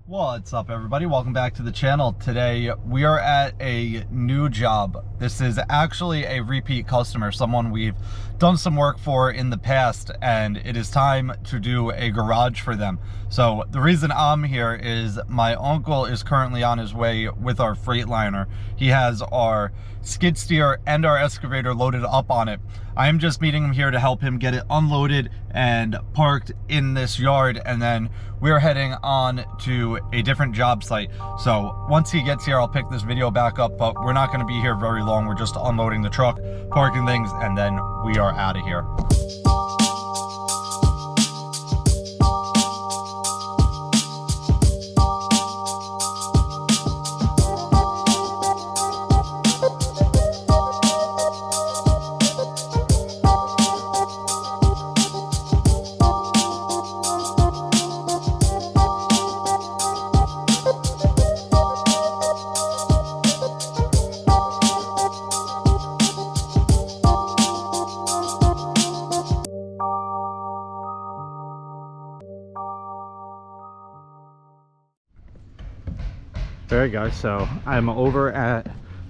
What's up, everybody? Welcome back to the channel. Today we are at a new job. This is actually a repeat customer, someone we've done some work for in the past, and it is time to do a garage for them. So the reason I'm here is my uncle is currently on his way with our Freightliner. He has our skid steer and our excavator loaded up on it. I am just meeting him here to help him get it unloaded and parked in this yard, and then we're heading on to a different job site. So once he gets here, I'll pick this video back up, but we're not going to be here very long. We're just unloading the truck, parking things, and then we are out of here. Alright guys, so I'm over at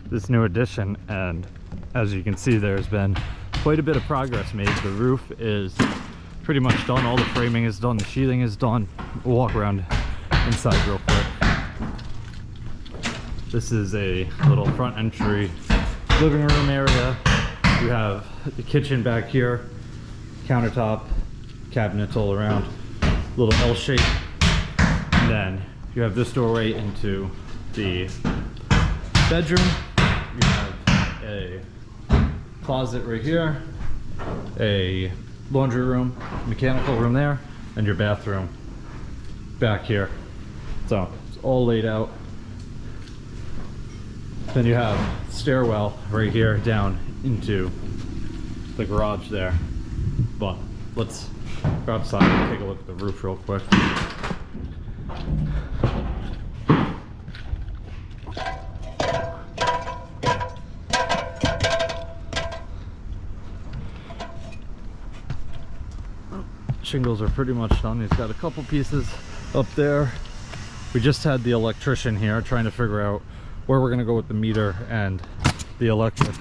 this new addition, and as you can see, there's been quite a bit of progress made. The roof is pretty much done, all the framing is done, the sheathing is done. We'll walk around inside real quick. This is a little front entry living room area. You have the kitchen back here, countertop, cabinets all around, little L shape, and then you have this doorway into the bedroom. You have a closet right here, a laundry room, mechanical room there, and your bathroom back here. So it's all laid out. Then you have stairwell right here down into the garage there. But let's go outside and take a look at the roof real quick. Shingles are pretty much done. He's got a couple pieces up there. We just had the electrician here trying to figure out where we're gonna go with the meter and the electric.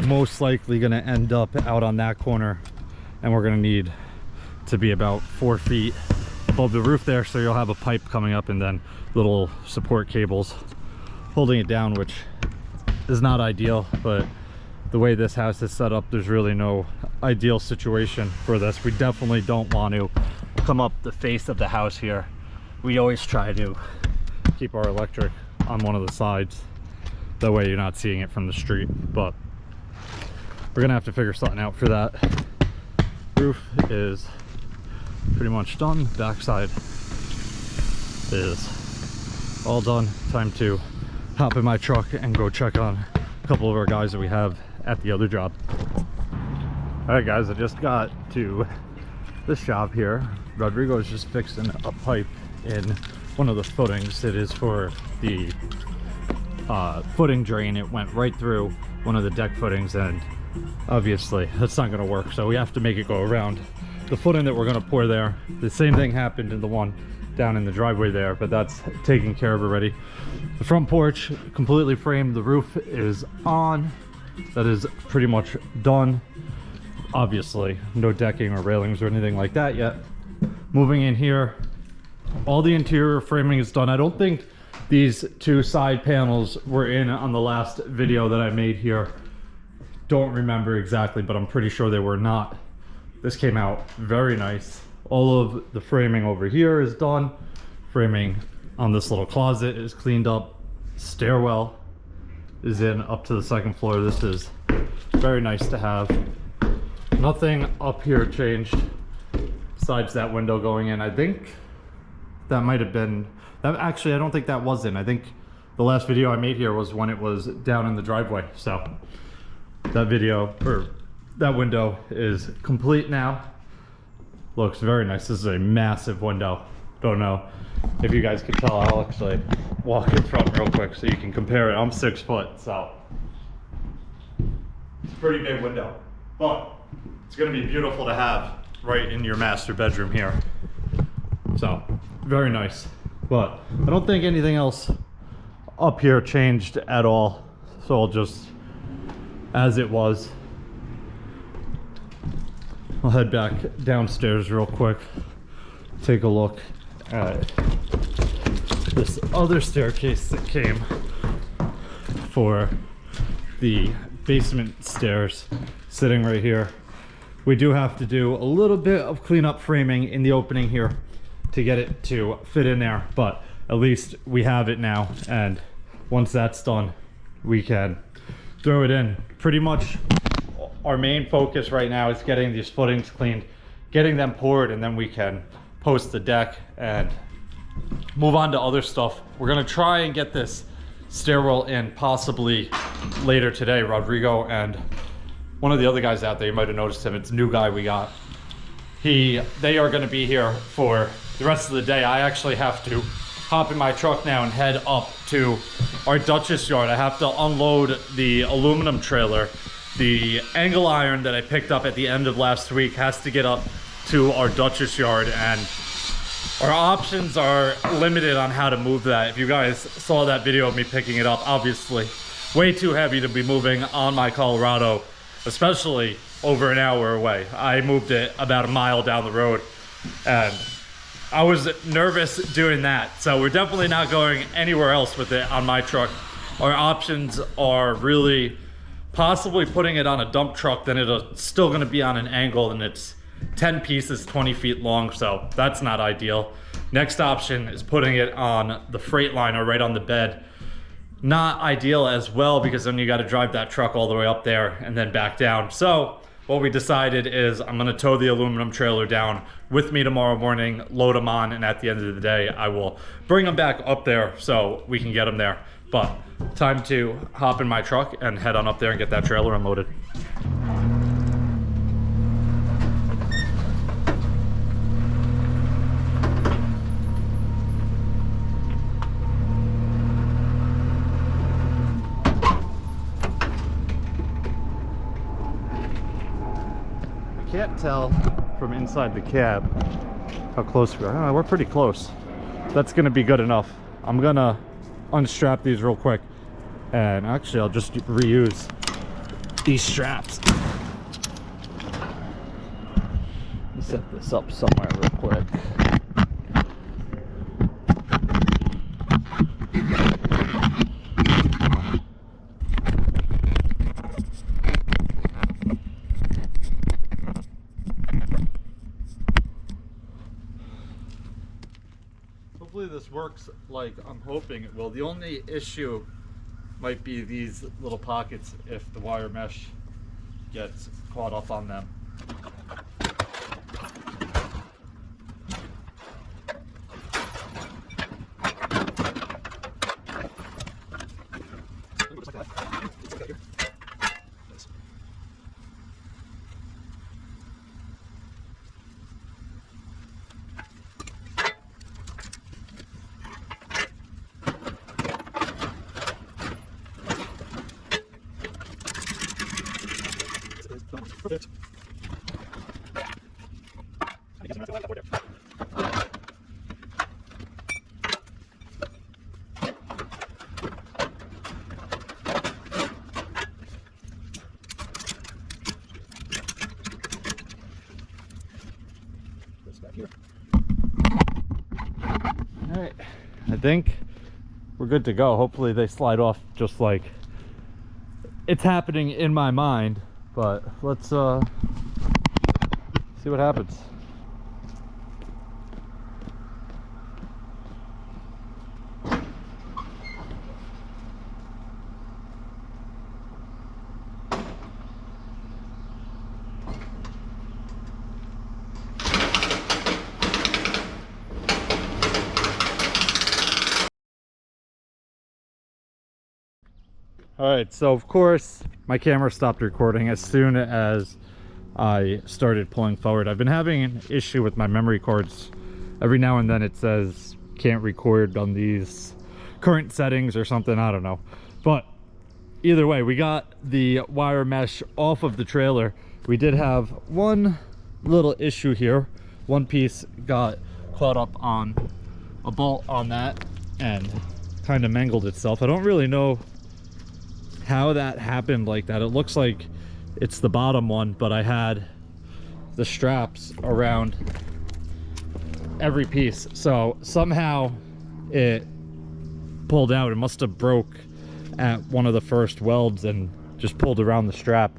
Most likely gonna end up out on that corner, and we're gonna need to be about 4 feet above the roof there, so you'll have a pipe coming up and then little support cables holding it down, which is not ideal, but the way this house is set up, there's really no ideal situation for this. We definitely don't want to come up the face of the house here. We always try to keep our electric on one of the sides, that way you're not seeing it from the street. But we're gonna have to figure something out for that. Roof is pretty much done. Backside is all done. Time to hop in my truck and go check on a couple of our guys that we have at the other job. All right guys, I just got to this job here. Rodrigo is just fixing a pipe in one of the footings. It is for the footing drain. It went right through one of the deck footings, and obviously that's not going to work, so we have to make it go around the footing that we're going to pour there. The same thing happened in the one down in the driveway there, but that's taken care of already. The front porch completely framed. The roof is on. That is pretty much done. Obviously no decking or railings or anything like that yet. Moving in here, all the interior framing is done. I don't think these two side panels were in on the last video that I made here. Don't remember exactly, but I'm pretty sure they were not. This came out very nice. All of the framing over here is done. Framing on this little closet is cleaned up. Stairwell is in up to the second floor. This is very nice to have. Nothing up here changed besides that window going in. I think that might have been that. Actually, I don't think that was in. I think the last video I made here was when it was down in the driveway. So that video, or that window, is complete now. Looks very nice. This is a massive window. Don't know if you guys can tell. I'll actually walk in front real quick so you can compare it. I'm 6 foot, so it's a pretty big window, but it's going to be beautiful to have right in your master bedroom here. So very nice. But I don't think anything else up here changed at all, so I'll just, as it was. I'll head back downstairs real quick, take a look at this other staircase that came for the basement stairs, sitting right here. We do have to do a little bit of cleanup framing in the opening here to get it to fit in there, but at least we have it now, and once that's done we can throw it in. Pretty much our main focus right now is getting these footings cleaned, getting them poured, and then we can post the deck and move on to other stuff. We're gonna try and get this stairwell in possibly later today. Rodrigo and one of the other guys out there, you might have noticed him, it's a new guy we got. They are gonna be here for the rest of the day. I actually have to hop in my truck now and head up to our Dutchess yard. I have to unload the aluminum trailer. The angle iron that I picked up at the end of last week has to get up to our Dutchess yard, and our options are limited on how to move that. If you guys saw that video of me picking it up, obviously way too heavy to be moving on my Colorado, especially over an hour away. I moved it about a mile down the road, and I was nervous doing that. So we're definitely not going anywhere else with it on my truck. Our options are really possibly putting it on a dump truck, then it's still gonna be on an angle, and it's 10 pieces, 20 feet long, so that's not ideal. Next option is putting it on the Freightliner right on the bed. Not ideal as well, because then you got to drive that truck all the way up there and then back down. So what we decided is I'm going to tow the aluminum trailer down with me tomorrow morning, load them on, and at the end of the day I will bring them back up there so we can get them there. But time to hop in my truck and head on up there and get that trailer unloaded. Can't tell from inside the cab how close we are. We're pretty close. That's gonna be good enough. I'm gonna unstrap these real quick, and actually I'll just reuse these straps. Set this up somewhere real quick. Hopefully this works like I'm hoping it will. The only issue might be these little pockets if the wire mesh gets caught up on them. Perfect. This back here. All right, I think we're good to go. Hopefully they slide off just like it's happening in my mind. But let's see what happens. All right, so of course my camera stopped recording as soon as I started pulling forward. I've been having an issue with my memory cards. Every now and then it says can't record on these current settings or something, I don't know. But either way, we got the wire mesh off of the trailer. We did have one little issue here. One piece got caught up on a bolt on that and kind of mangled itself. I don't really know how that happened like that. It looks like it's the bottom one, but I had the straps around every piece, so somehow it pulled out. It must have broke at one of the first welds and just pulled around the strap.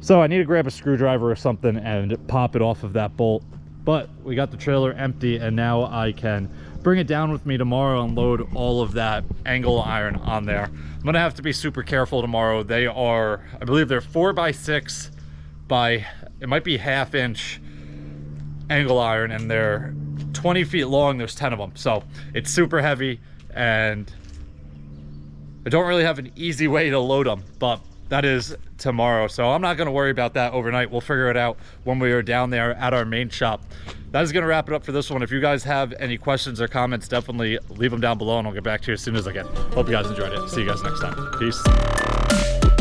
So I need to grab a screwdriver or something and pop it off of that bolt. But we got the trailer empty, and now I can bring it down with me tomorrow and load all of that angle iron on there. I'm gonna have to be super careful tomorrow. They are, I believe they're 4x6 by, it might be 1/2 inch angle iron, and they're 20 feet long. There's 10 of them, so it's super heavy, and I don't really have an easy way to load them, but that is tomorrow, so I'm not going to worry about that overnight. We'll figure it out when we are down there at our main shop. That is going to wrap it up for this one. If you guys have any questions or comments, definitely leave them down below, and I'll get back to you as soon as I can. Hope you guys enjoyed it. See you guys next time. Peace.